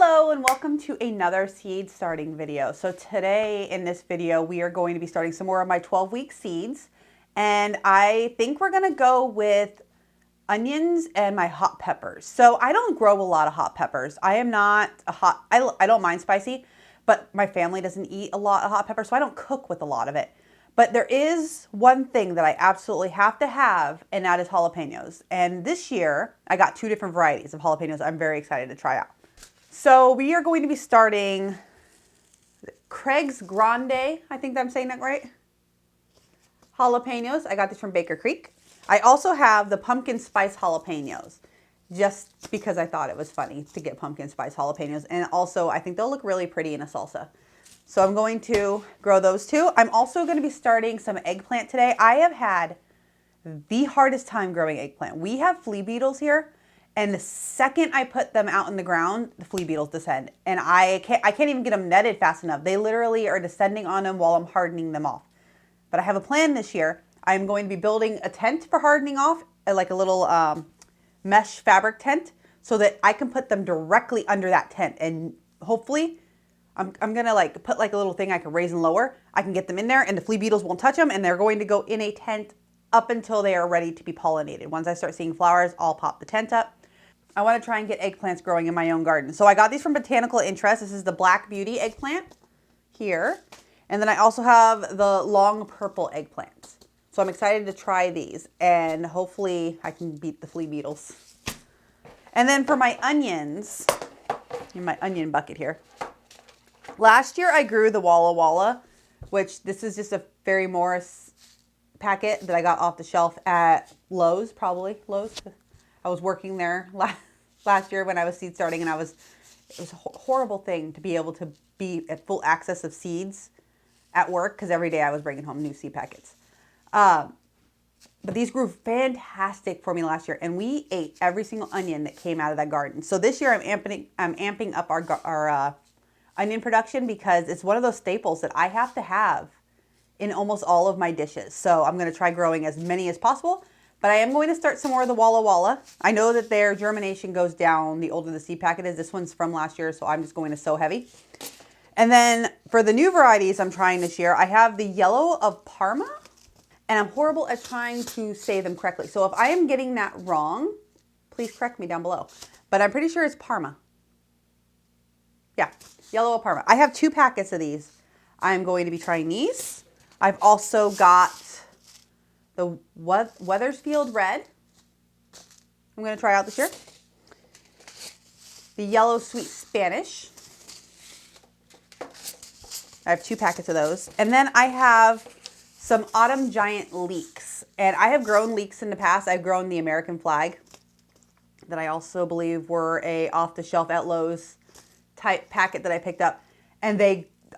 Hello and welcome to another seed starting video. So today in this video we are going to be starting some more of my 12-week seeds, and I think we're going to go with onions and my hot peppers. So I don't grow a lot of hot peppers. I am not I don't mind spicy, but my family doesn't eat a lot of hot pepper, so I don't cook with a lot of it. But there is one thing that I absolutely have to have, and that is jalapenos. And this year I got two different varieties of jalapenos I'm very excited to try out. So we are going to be starting Craig's Grande, I think I'm saying that right, jalapenos. I got this from Baker Creek. I also have the pumpkin spice jalapenos, just because I thought it was funny to get pumpkin spice jalapenos. And also I think they'll look really pretty in a salsa. So I'm going to grow those two. I'm also going to be starting some eggplant today. I have had the hardest time growing eggplant. We have flea beetles here. And the second I put them out in the ground, the flea beetles descend. And I can't even get them netted fast enough. They literally are descending on them while I'm hardening them off. But I have a plan this year. I'm going to be building a tent for hardening off, like a little mesh fabric tent, so that I can put them directly under that tent. And hopefully, I'm going to like put like a little thing I can raise and lower. I can get them in there and the flea beetles won't touch them. And they're going to go in a tent up until they are ready to be pollinated. Once I start seeing flowers, I'll pop the tent up. I want to try and get eggplants growing in my own garden. So I got these from Botanical Interest. This is the Black Beauty eggplant here. And then I also have the long purple eggplants. So I'm excited to try these and hopefully I can beat the flea beetles. And then for my onions, in my onion bucket here. Last year I grew the Walla Walla, which this is just a Ferry Morris packet that I got off the shelf at Lowe's, probably Lowe's. I was working there last year when I was seed starting, and it was a horrible thing to be able to be at full access of seeds at work, because every day I was bringing home new seed packets. But these grew fantastic for me last year, and we ate every single onion that came out of that garden. So this year I'm amping up our onion production, because it's one of those staples that I have to have in almost all of my dishes. So I'm going to try growing as many as possible. But I am going to start some more of the Walla Walla. I know that their germination goes down the older the seed packet is. This one's from last year, so I'm just going to sow heavy. And then for the new varieties I'm trying this year, I have the Yellow of Parma. And I'm horrible at trying to say them correctly. So if I am getting that wrong, please correct me down below. But I'm pretty sure it's Parma. Yeah, Yellow of Parma. I have 2 packets of these. I'm going to be trying these. I've also got the Wethersfield Red, I'm going to try out this year. The Yellow Sweet Spanish. I have 2 packets of those. And then I have some Autumn Giant leeks. And I have grown leeks in the past. I've grown the American Flag, that I also believe were a off-the-shelf at Lowe's type packet that I picked up. And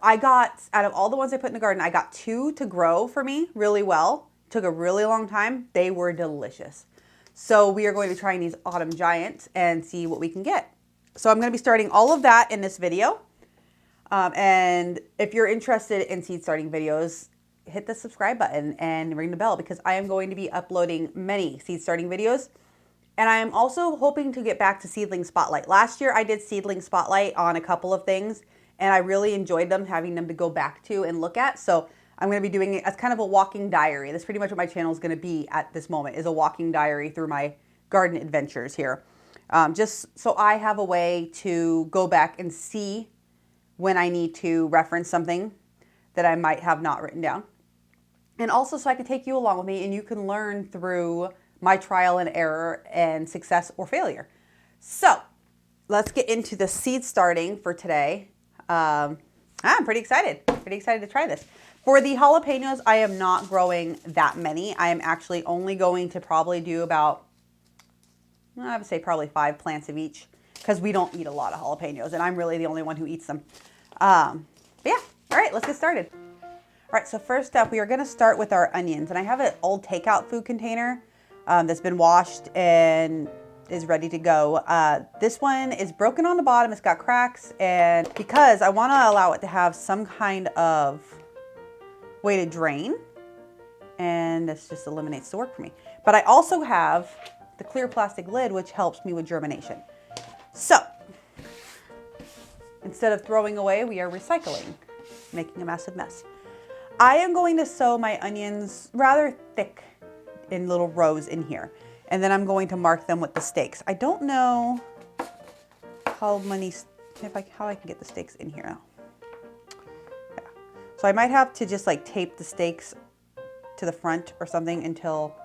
I got, out of all the ones I put in the garden, I got 2 to grow for me really well. Took a really long time. They were delicious. So we are going to be trying these Autumn Giants and see what we can get. So I'm going to be starting all of that in this video. And if you're interested in seed starting videos, hit the subscribe button and ring the bell, because I am going to be uploading many seed starting videos. And I am also hoping to get back to Seedling Spotlight. Last year I did Seedling Spotlight on a couple of things, and I really enjoyed them, having them to go back to and look at. So I'm going to be doing it as kind of a walking diary. That's pretty much what my channel is going to be at this moment, is a walking diary through my garden adventures here. Just so I have a way to go back and see when I need to reference something that I might have not written down. And also so I can take you along with me and you can learn through my trial and error and success or failure. So let's get into the seed starting for today. I'm pretty excited to try this. For the jalapenos, I am not growing that many. I am actually only going to probably do about, I would say probably 5 plants of each, because we don't eat a lot of jalapenos, and I'm really the only one who eats them. But yeah, all right, let's get started. All right, so first up, we are going to start with our onions. And I have an old takeout food container that's been washed and is ready to go. This one is broken on the bottom. It's got cracks, and because I want to allow it to have some kind of way to drain, and this just eliminates the work for me. But I also have the clear plastic lid, which helps me with germination. So Instead of throwing away, we are recycling, making a massive mess. I am going to sow my onions rather thick in little rows in here. And then I'm going to mark them with the stakes. I don't know how I can get the stakes in here now. Yeah. So I might have to just like tape the stakes to the front or something until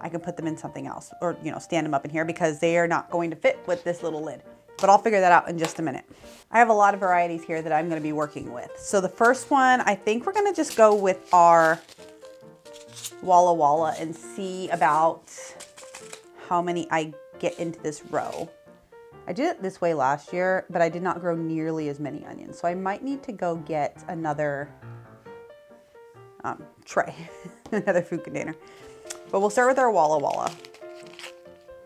I can put them in something else, or, you know, stand them up in here, because they are not going to fit with this little lid. But I'll figure that out in just a minute. I have a lot of varieties here that I'm going to be working with. So the first one, I think we're going to just go with our Walla Walla and see about how many I get into this row. I did it this way last year, but I did not grow nearly as many onions. So I might need to go get another tray, another food container. But we'll start with our Walla Walla.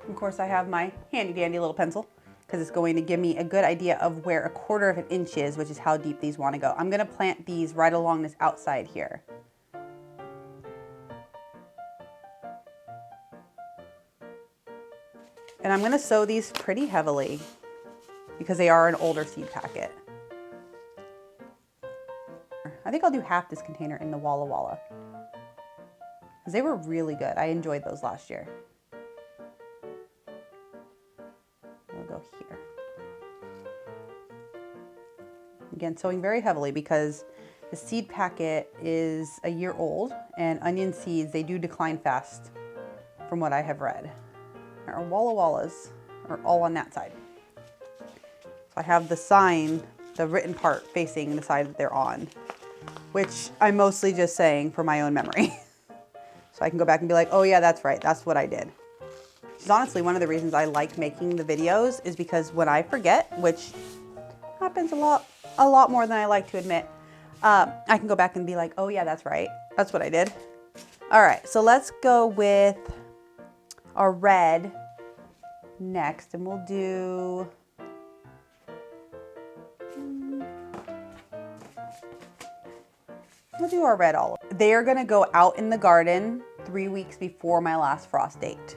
Of course, I have my handy dandy little pencil, because it's going to give me a good idea of where 1/4 of an inch is, which is how deep these want to go. I'm going to plant these right along this outside here. And I'm going to sow these pretty heavily because they are an older seed packet. I think I'll do half this container in the Walla Walla, because they were really good. I enjoyed those last year. We'll go here. Again, sowing very heavily because the seed packet is a year old, and onion seeds, they do decline fast from what I have read. Our Walla Wallas are all on that side. So I have the sign, the written part, facing the side that they're on, which I'm mostly just saying for my own memory. So I can go back and be like, oh yeah, that's right, that's what I did. Which is honestly one of the reasons I like making the videos, is because when I forget, which happens a lot more than I like to admit, I can go back and be like, oh yeah, that's right, that's what I did. All right, so let's go with our red next, and we'll do our red olive. They are gonna go out in the garden 3 weeks before my last frost date,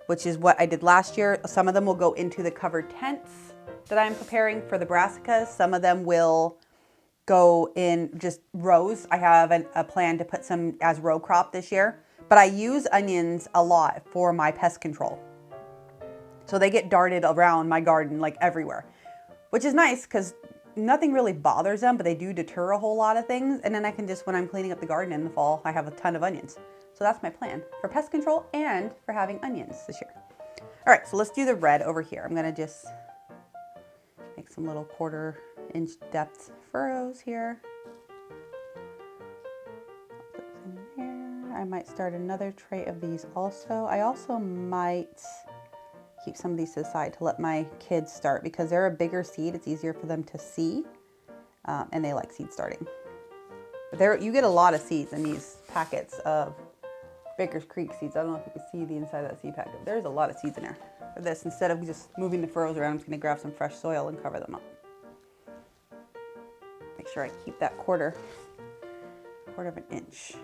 which is what I did last year. Some of them will go into the covered tents that I'm preparing for the brassicas. Some of them will go in just rows. I have a plan to put some as row crop this year, but I use onions a lot for my pest control. So they get darted around my garden like everywhere, which is nice because nothing really bothers them, but they do deter a whole lot of things. And then I can just, when I'm cleaning up the garden in the fall, I have a ton of onions. So that's my plan for pest control and for having onions this year. All right, so let's do the red over here. I'm gonna just make some little 1/4 inch depth furrows here. Put those in there. I might start another tray of these also. I also might keep some of these to the side to let my kids start, because they're a bigger seed. It's easier for them to see, and they like seed starting. But you get a lot of seeds in these packets of Baker's Creek seeds. I don't know if you can see the inside of that seed packet. There's a lot of seeds in there. For this, instead of just moving the furrows around, I'm just gonna grab some fresh soil and cover them up. Make sure I keep that 1/4 of an inch.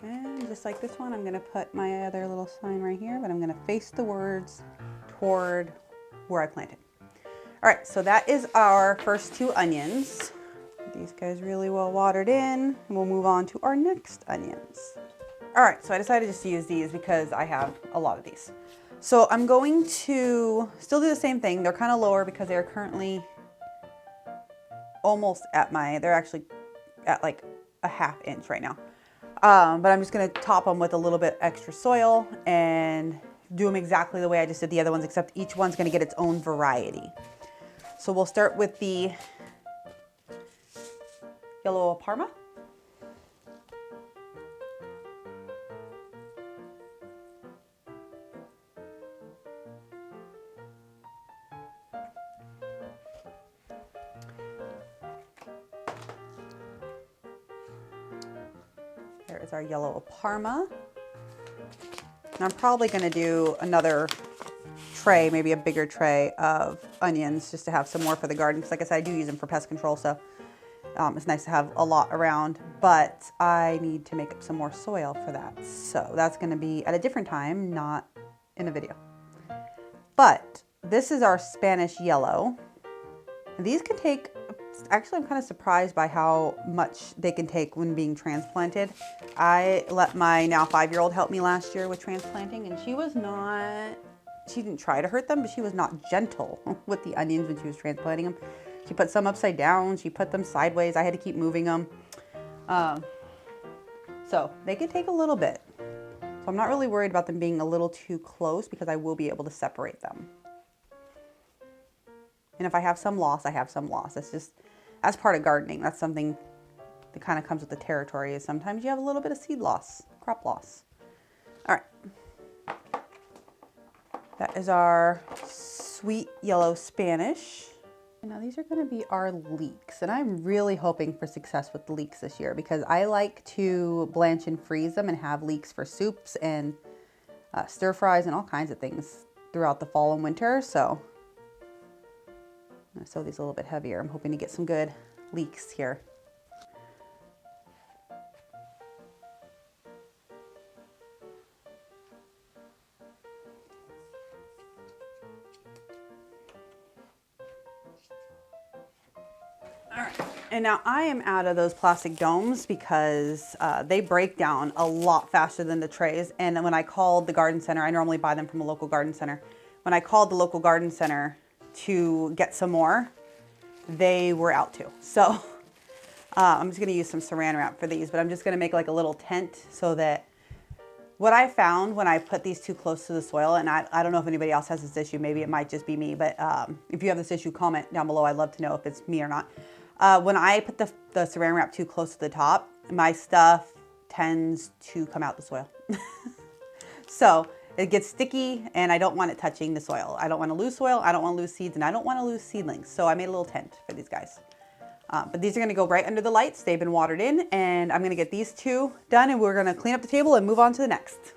And just like this one, I'm gonna put my other little sign right here, but I'm gonna face the words toward where I planted. All right, so that is our first 2 onions. These guys really well watered in, and we'll move on to our next onions. All right, so I decided just to use these because I have a lot of these. So I'm going to still do the same thing. They're kind of lower because they're currently almost at they're actually at like a 1/2 inch right now. But I'm just gonna top them with a little bit extra soil and do them exactly the way I just did the other ones, except each one's gonna get its own variety. So we'll start with the yellow Parma. There is our yellow Parma. And I'm probably going to do another tray, maybe a bigger tray of onions, just to have some more for the garden. Because like I said, I do use them for pest control, so it's nice to have a lot around. but I need to make up some more soil for that. So that's going to be at a different time, not in a video. But this is our Spanish yellow. And these can take, actually I'm kind of surprised by how much they can take when being transplanted. I let my now 5-year-old help me last year with transplanting, and she didn't try to hurt them, but she was not gentle with the onions when she was transplanting them. She put some upside down, she put them sideways. I had to keep moving them. So they can take a little bit. So I'm not really worried about them being a little too close because I will be able to separate them. And if I have some loss, I have some loss. That's part of gardening. That's something that kind of comes with the territory, is sometimes you have a little bit of seed loss, crop loss. All right. That is our sweet yellow Spanish. Now these are going to be our leeks, and I'm really hoping for success with the leeks this year because I like to blanch and freeze them and have leeks for soups and stir fries and all kinds of things throughout the fall and winter. So I'm going to sew these a little bit heavier. I'm hoping to get some good leeks here. All right, and now I am out of those plastic domes because they break down a lot faster than the trays. And when I called the garden center, I normally buy them from a local garden center. When I called the local garden center to get some more, they were out too. So I'm just gonna use some saran wrap for these, but I'm just gonna make like a little tent so that what I found when I put these too close to the soil, and I don't know if anybody else has this issue, maybe it might just be me, but if you have this issue, comment down below. I'd love to know if it's me or not. When I put the saran wrap too close to the top, my stuff tends to come out the soil. So it gets sticky and I don't want it touching the soil. I don't want to lose soil, I don't want to lose seeds, and I don't want to lose seedlings. So I made a little tent for these guys. But these are going to go right under the lights. They've been watered in, and I'm going to get these two done, and we're going to clean up the table and move on to the next.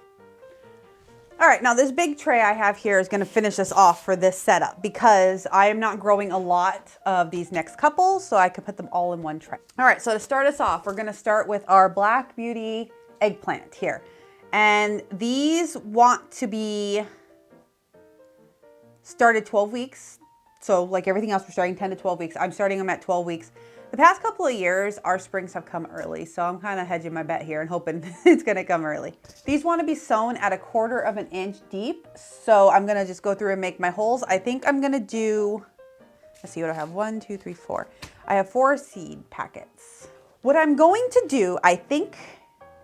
All right, now this big tray I have here is going to finish us off for this setup because I am not growing a lot of these next couple, so I could put them all in one tray. All right, so to start us off, we're going to start with our Black Beauty eggplant here. And these want to be started 12 weeks. So like everything else, we're starting 10 to 12 weeks. I'm starting them at 12 weeks. The past couple of years, our springs have come early. So I'm kind of hedging my bet here and hoping it's going to come early. These want to be sown at 1/4 of an inch deep. So I'm going to just go through and make my holes. I think I'm going to do, let's see what I have. 1, 2, 3, 4. I have 4 seed packets. What I'm going to do, I think,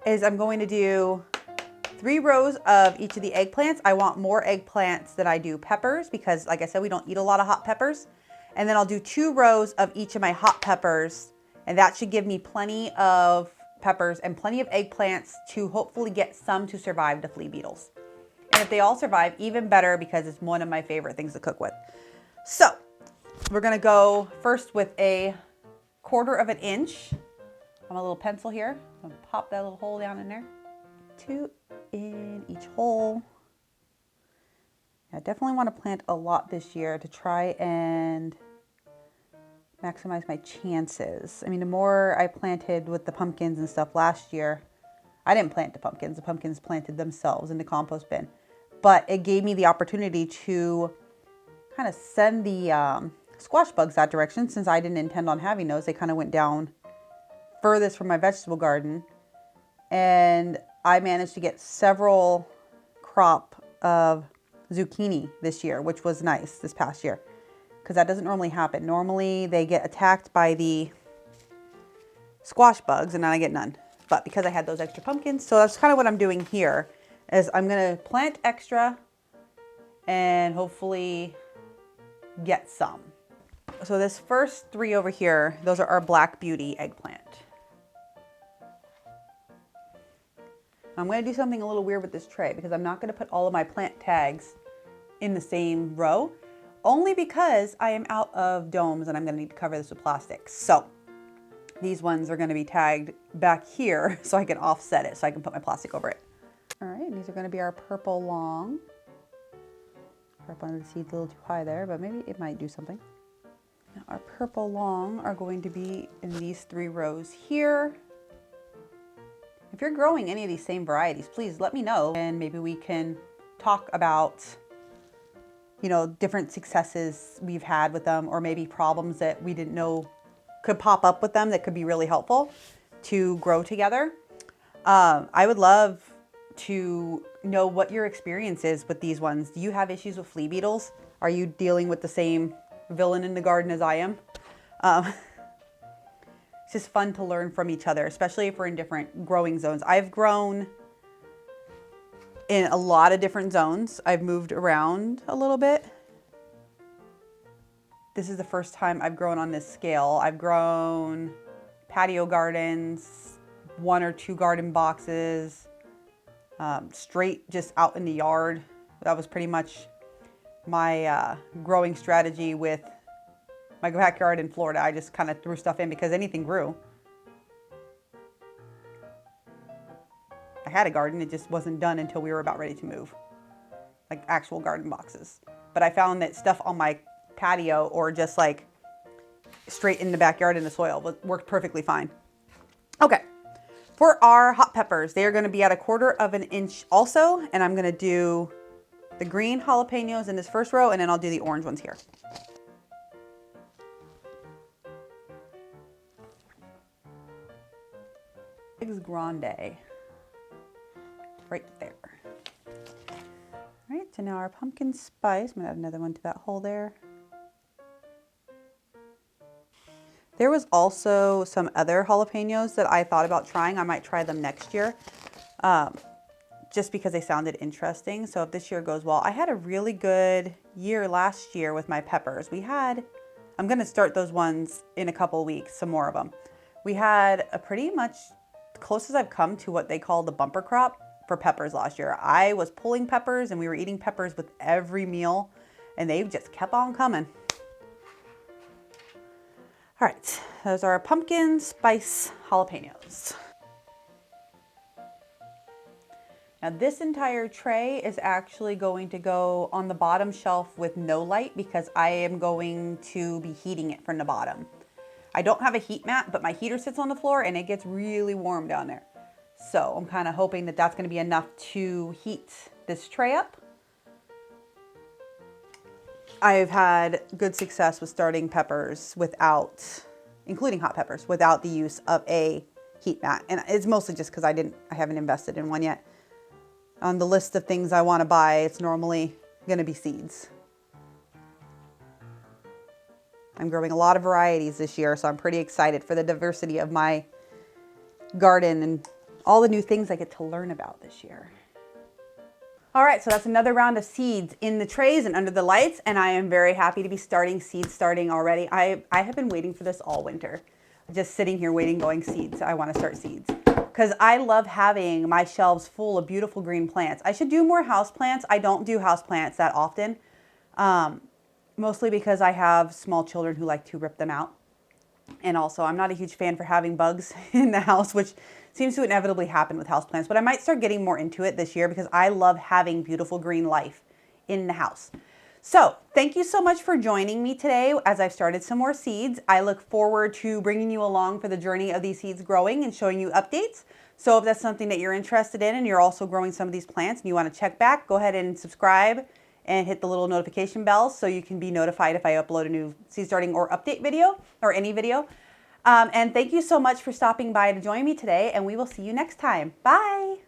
is I'm going to do 3 rows of each of the eggplants. I want more eggplants than I do peppers because, like I said, we don't eat a lot of hot peppers. And then I'll do 2 rows of each of my hot peppers, and that should give me plenty of peppers and plenty of eggplants to hopefully get some to survive the flea beetles. And if they all survive, even better, because it's one of my favorite things to cook with. So we're gonna go first with 1/4 of an inch. On my little pencil here, I'm gonna pop that little hole down in there. 2 in each hole. I definitely want to plant a lot this year to try and maximize my chances. I mean, the more I planted with the pumpkins and stuff last year, I didn't plant the pumpkins planted themselves in the compost bin, but it gave me the opportunity to kind of send the squash bugs that direction. Since I didn't intend on having those, they kind of went down furthest from my vegetable garden, and I managed to get several crop of zucchini this year, which was nice this past year because that doesn't normally happen. Normally they get attacked by the squash bugs and then I get none. But because I had those extra pumpkins, so that's kind of what I'm doing here is I'm going to plant extra and hopefully get some. So this first 3 over here, those are our Black Beauty eggplant. I'm going to do something a little weird with this tray because I'm not going to put all of my plant tags in the same row, only because I am out of domes and I'm going to need to cover this with plastic. So these ones are going to be tagged back here so I can offset it so I can put my plastic over it. All right, and these are going to be our purple long. Purple under the seed's a little too high there, but maybe it might do something. Now our purple long are going to be in these 3 rows here. If you're growing any of these same varieties, please let me know and maybe we can talk about, you know, different successes we've had with them or maybe problems that we didn't know could pop up with them that could be really helpful to grow together. I would love to know what your experience is with these ones. Do you have issues with flea beetles? Are you dealing with the same villain in the garden as I am? It's just fun to learn from each other, especially if we're in different growing zones. I've grown in a lot of different zones. I've moved around a little bit. This is the first time I've grown on this scale. I've grown patio gardens, 1 or 2 garden boxes, straight just out in the yard. That was pretty much my growing strategy with my backyard in Florida. I just kind of threw stuff in because anything grew. I had a garden, it just wasn't done until we were about ready to move, like actual garden boxes. But I found that stuff on my patio or just like straight in the backyard in the soil worked perfectly fine. Okay, for our hot peppers, they are going to be at 1/4 of an inch also, and I'm going to do the green jalapenos in this first row, and then I'll do the orange ones here. Eggs grande, right there. All right, so now our pumpkin spice, I'm gonna add another one to that hole there. There was also some other jalapenos that I thought about trying. I might try them next year, just because they sounded interesting. So if this year goes well, I had a really good year last year with my peppers. I'm gonna start those ones in a couple weeks, some more of them. We had a pretty much close as I've come to what they call the bumper crop for peppers last year. I was pulling peppers and we were eating peppers with every meal and they just kept on coming. All right, those are our pumpkin spice jalapenos. Now this entire tray is actually going to go on the bottom shelf with no light because I am going to be heating it from the bottom. I don't have a heat mat, but my heater sits on the floor and it gets really warm down there. So I'm kind of hoping that that's going to be enough to heat this tray up. I've had good success with starting peppers without, including hot peppers, without the use of a heat mat. And it's mostly just because I haven't invested in one yet. On the list of things I want to buy, it's normally going to be seeds. I'm growing a lot of varieties this year, so I'm pretty excited for the diversity of my garden and all the new things I get to learn about this year. All right, so that's another round of seeds in the trays and under the lights, and I am very happy to be starting already. I have been waiting for this all winter, just sitting here waiting, going seeds. I want to start seeds because I love having my shelves full of beautiful green plants. I should do more house plants. I don't do house plants that often. Mostly because I have small children who like to rip them out. And also I'm not a huge fan for having bugs in the house, which seems to inevitably happen with houseplants, but I might start getting more into it this year because I love having beautiful green life in the house. So thank you so much for joining me today as I've started some more seeds. I look forward to bringing you along for the journey of these seeds growing and showing you updates. So if that's something that you're interested in and you're also growing some of these plants and you want to check back, go ahead and subscribe and hit the little notification bell so you can be notified if I upload a new seed starting or update video or any video. And thank you so much for stopping by to join me today, and we will see you next time. Bye.